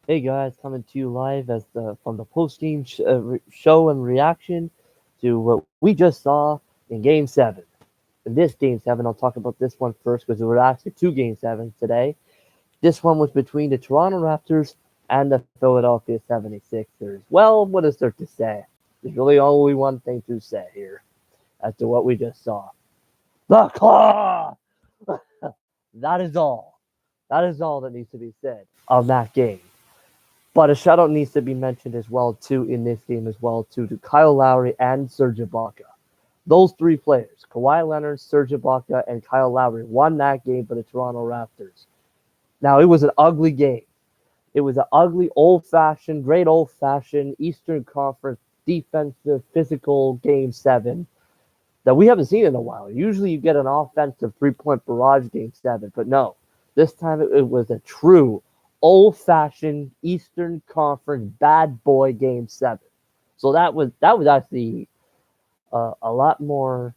Hey guys, coming to you live from the post-game show and reaction to what we just saw in Game 7. In this Game 7, I'll talk about this one first because there were actually two Game 7s today. This one was between the Toronto Raptors and the Philadelphia 76ers. Well, what is there to say? There's really only one thing to say here as to what we just saw. The Claw! That is all. That is all that needs to be said of that game. But a shout out needs to be mentioned as well too in this game as well too to Kyle Lowry and Serge Ibaka. Those three players, Kawhi Leonard, Serge Ibaka, and Kyle Lowry, won that game for the Toronto Raptors. Now it was an ugly game. It was an ugly, great old-fashioned Eastern Conference defensive, physical Game 7 that we haven't seen in a while. Usually you get an offensive three-point barrage Game 7, but no. This time it was a true old-fashioned Eastern Conference bad boy Game 7. So that was actually a lot more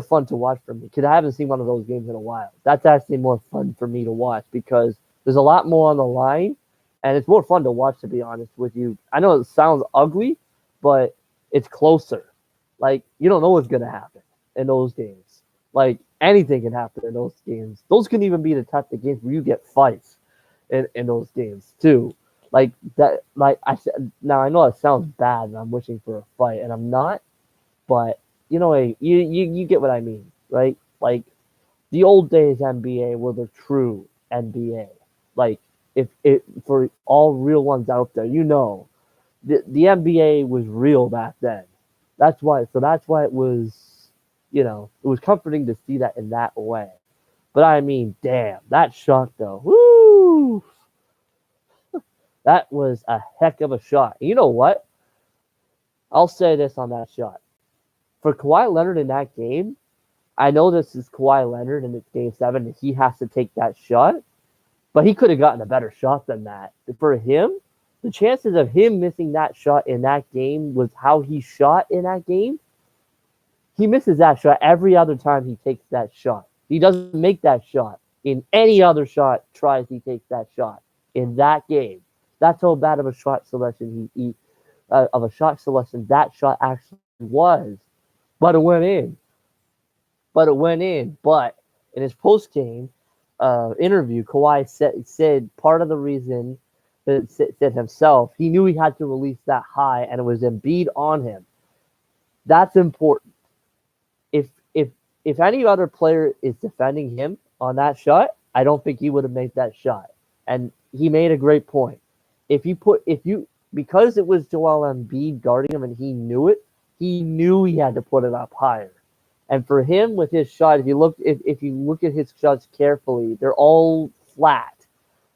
fun to watch for me because I haven't seen one of those games in a while. That's actually more fun for me to watch because there's a lot more on the line, and it's more fun to watch, to be honest with you. I know it sounds ugly, but it's closer. Like, you don't know what's going to happen in those games. Like, anything can happen in those games. Those can even be the type of games where you get fights in those games, too. Like, that. Like I said, now I know it sounds bad and I'm wishing for a fight, and I'm not, but, you get what I mean, right? Like, the old days NBA were the true NBA. Like, if it for all real ones out there, the NBA was real back then. That's why it was comforting to see that in that way. But I mean, damn, that shot though, woo, that was a heck of a shot. And you know what? I'll say this on that shot. For Kawhi Leonard in that game, I know this is Kawhi Leonard and it's Game 7 and he has to take that shot, but he could have gotten a better shot than that. For him, the chances of him missing that shot in that game was how he shot in that game. He misses that shot every other time he takes that shot. He doesn't make that shot in any other shot tries he takes that shot in that game. That's how bad of a shot selection that shot actually was. But it went in. But in his post game interview, Kawhi said part of the reason that said himself, he knew he had to release that high, and it was Embiid on him. That's important. If if any other player is defending him on that shot, I don't think he would have made that shot. And he made a great point. Because it was Joel Embiid guarding him and he knew it, he knew he had to put it up higher. And for him with his shot, if you look at his shots carefully, they're all flat.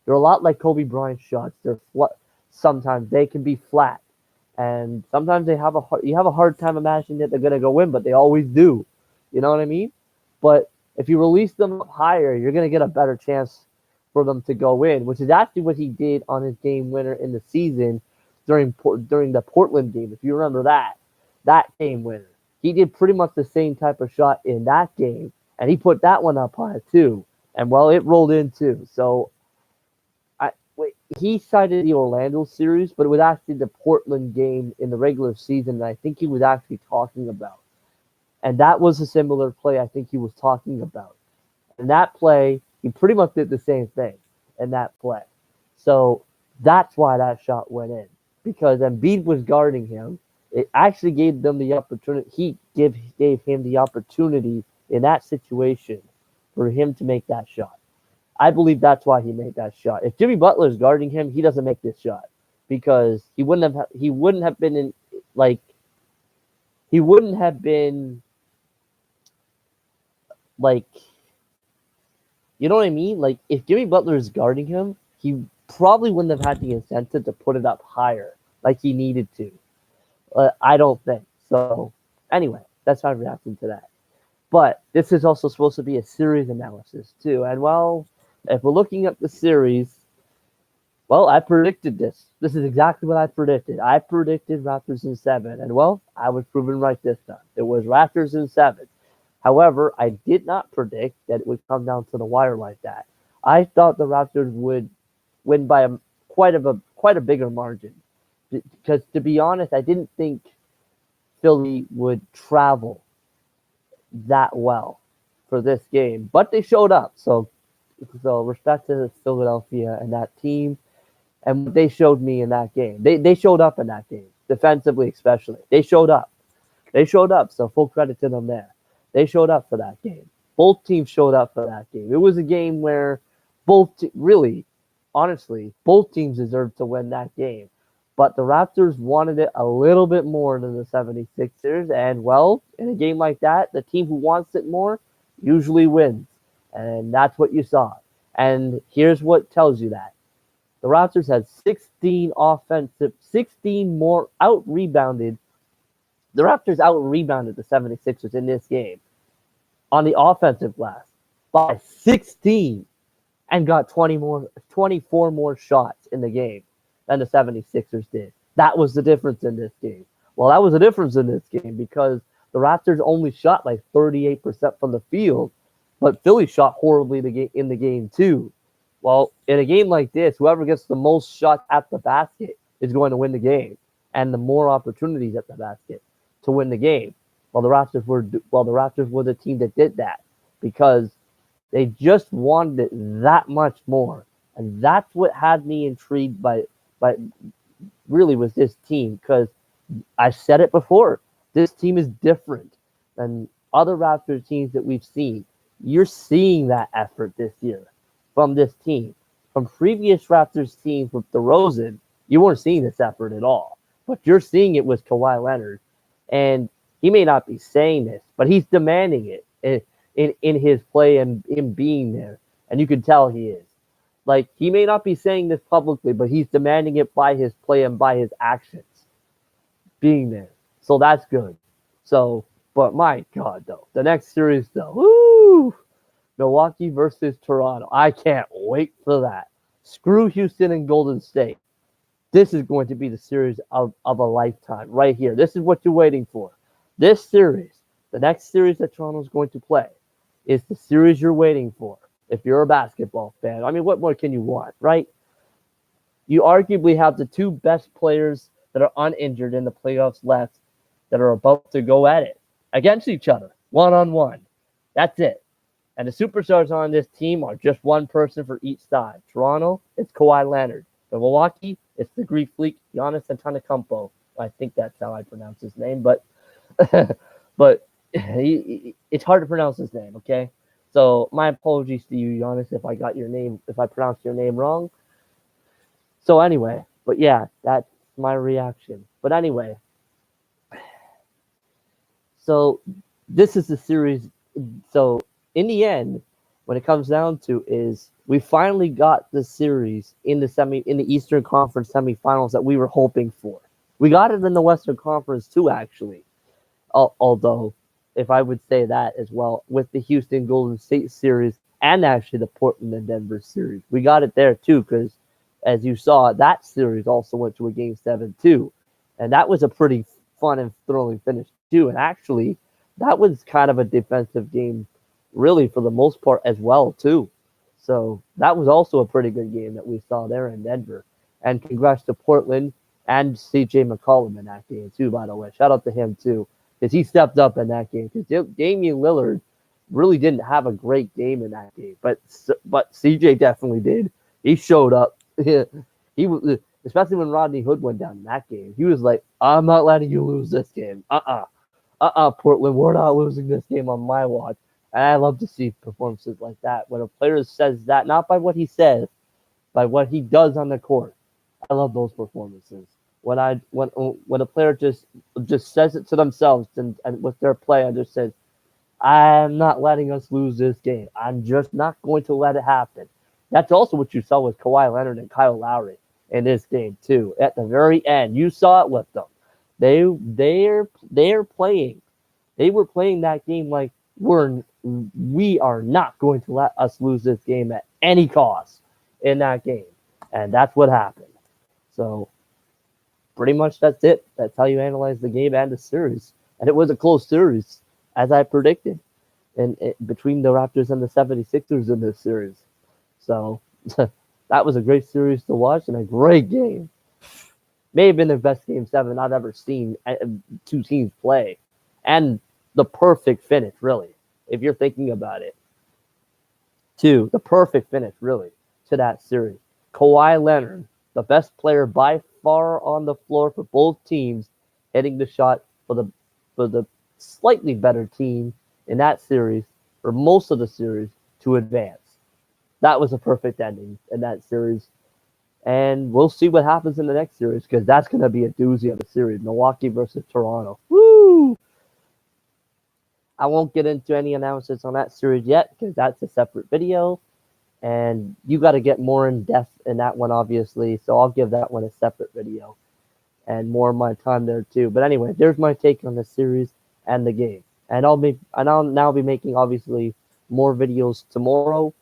They're a lot like Kobe Bryant's shots. They're flat. Sometimes they can be flat, and sometimes you have a hard time imagining that they're gonna go in, but they always do. You know what I mean? But if you release them up higher, you're gonna get a better chance for them to go in, which is actually what he did on his game winner in the season during the Portland game. If you remember that game winner, he did pretty much the same type of shot in that game, and he put that one up high too. And well, it rolled in too. So he cited the Orlando series, but it was actually the Portland game in the regular season that I think he was actually talking about. And that was a similar play I think he was talking about. In that play, he pretty much did the same thing in that play. So that's why that shot went in. Because Embiid was guarding him. It actually gave them the opportunity. Gave him the opportunity in that situation for him to make that shot. I believe that's why he made that shot. If Jimmy Butler is guarding him, he doesn't make this shot because he wouldn't have been like, you know what I mean? Like, if Jimmy Butler is guarding him, he probably wouldn't have had the incentive to put it up higher like he needed to. I don't think so. Anyway, that's my reaction to that. But this is also supposed to be a series analysis too, and well, if we're looking at the series, well, I predicted this. This is exactly what I predicted. I predicted Raptors in 7, and well, I was proven right this time. It was Raptors in 7. However, I did not predict that it would come down to the wire like that. I thought the Raptors would win by quite a bigger margin. Because to be honest, I didn't think Philly would travel that well for this game, but they showed up. So respect to Philadelphia and that team and what they showed me in that game. They showed up in that game, defensively especially. They showed up. They showed up, so full credit to them there. They showed up for that game. Both teams showed up for that game. It was a game where really, honestly, both teams deserved to win that game. But the Raptors wanted it a little bit more than the 76ers. And, well, in a game like that, the team who wants it more usually wins. And that's what you saw. And here's what tells you that. The Raptors had 16 more out-rebounded. The Raptors out-rebounded the 76ers in this game on the offensive glass by 16 and got 24 more shots in the game than the 76ers did. That was the difference in this game. Well, that was the difference in this game because the Raptors only shot like 38% from the field, but Philly shot horribly in the game too. Well, in a game like this, whoever gets the most shots at the basket is going to win the game, and the more opportunities at the basket to win the game. Well, the Raptors were the team that did that because they just wanted it that much more, and that's what had me intrigued by really was this team because I said it before. This team is different than other Raptors teams that we've seen. You're seeing that effort this year from this team. From previous Raptors teams with DeRozan, you weren't seeing this effort at all. But you're seeing it with Kawhi Leonard. And he may not be saying this, but he's demanding it in his play and in being there. And you can tell he is. Like, he may not be saying this publicly, but he's demanding it by his play and by his actions being there. So that's good. So, but my God, though, the next series, though, woo! Milwaukee versus Toronto. I can't wait for that. Screw Houston and Golden State. This is going to be the series of a lifetime right here. This is what you're waiting for. This series, the next series that Toronto's going to play, is the series you're waiting for. If you're a basketball fan, I mean, what more can you want, right? You arguably have the two best players that are uninjured in the playoffs left that are about to go at it against each other, one-on-one. That's it. And the superstars on this team are just one person for each side. Toronto, it's Kawhi Leonard. For Milwaukee, it's the Greek freak, Giannis Antetokounmpo. I think that's how I pronounce his name, but it's hard to pronounce his name, okay? So my apologies to you, Giannis, if I pronounced your name wrong. So anyway, but yeah, that's my reaction. But anyway, so this is the series. So in the end, when it comes down to is we finally got the series in the Eastern Conference semifinals that we were hoping for. We got it in the Western Conference too, actually. Although, if I would say that as well, with the Houston Golden State series and actually the Portland and Denver series, we got it there too because, as you saw, that series also went to a Game 7 too, and that was a pretty fun and thrilling finish too. And actually, that was kind of a defensive game, really for the most part as well too. So that was also a pretty good game that we saw there in Denver. And congrats to Portland and CJ McCollum in that game too, by the way. Shout out to him too, because he stepped up in that game. Because Damian Lillard really didn't have a great game in that game, but CJ definitely did. He showed up. He was, especially when Rodney Hood went down in that game. He was like, "I'm not letting you lose this game. Portland, we're not losing this game on my watch." And I love to see performances like that when a player says that, not by what he says, by what he does on the court. I love those performances. When a player just says it to themselves and with their play and just says, "I'm not letting us lose this game. I'm just not going to let it happen." That's also what you saw with Kawhi Leonard and Kyle Lowry in this game too. At the very end, you saw it with them. They're playing. They were playing that game like we are not going to let us lose this game at any cost in that game, and that's what happened. So pretty much that's it. That's how you analyze the game and the series, and it was a close series as I predicted. between the Raptors and the 76ers in this series. So that was a great series to watch and a great game. May have been the best game seven I've ever seen two teams play. And the perfect finish, really, if you're thinking about it. The perfect finish, really, to that series. Kawhi Leonard, the best player by far on the floor for both teams, hitting the shot for the slightly better team in that series, or most of the series, to advance. That was a perfect ending in that series. And we'll see what happens in the next series because that's going to be a doozy of a series. Milwaukee versus Toronto. Woo! I won't get into any analysis on that series yet because that's a separate video. And you got to get more in depth in that one, obviously. So I'll give that one a separate video and more of my time there too. But anyway, there's my take on the series and the game. And I'll now be making obviously more videos tomorrow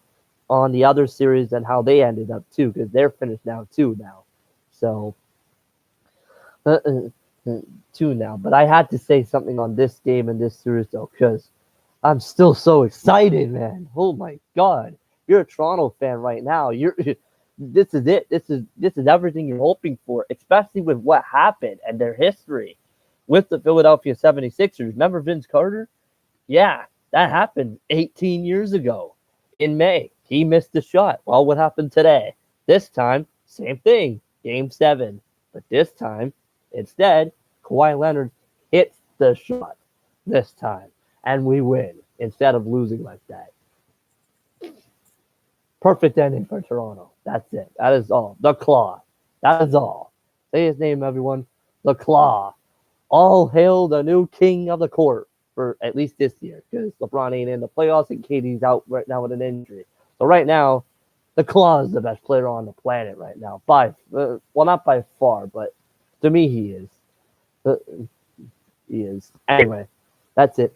on the other series and how they ended up too, because they're finished now too now. So two now. But I had to say something on this game and this series though, because I'm still so excited, man. Oh my god. You're a Toronto fan right now. This is it. This is everything you're hoping for, especially with what happened and their history with the Philadelphia 76ers. Remember Vince Carter? Yeah, that happened 18 years ago in May. He missed the shot. Well, what happened today? This time, same thing. Game 7. But this time, instead, Kawhi Leonard hits the shot this time. And we win instead of losing like that. Perfect ending for Toronto. That's it. That is all. The Claw. That is all. Say his name, everyone. The Claw. All hail the new king of the court for at least this year, because LeBron ain't in the playoffs and KD's out right now with an injury. So right now, the Claw is the best player on the planet right now. Well, not by far, but to me he is. He is. Anyway, that's it.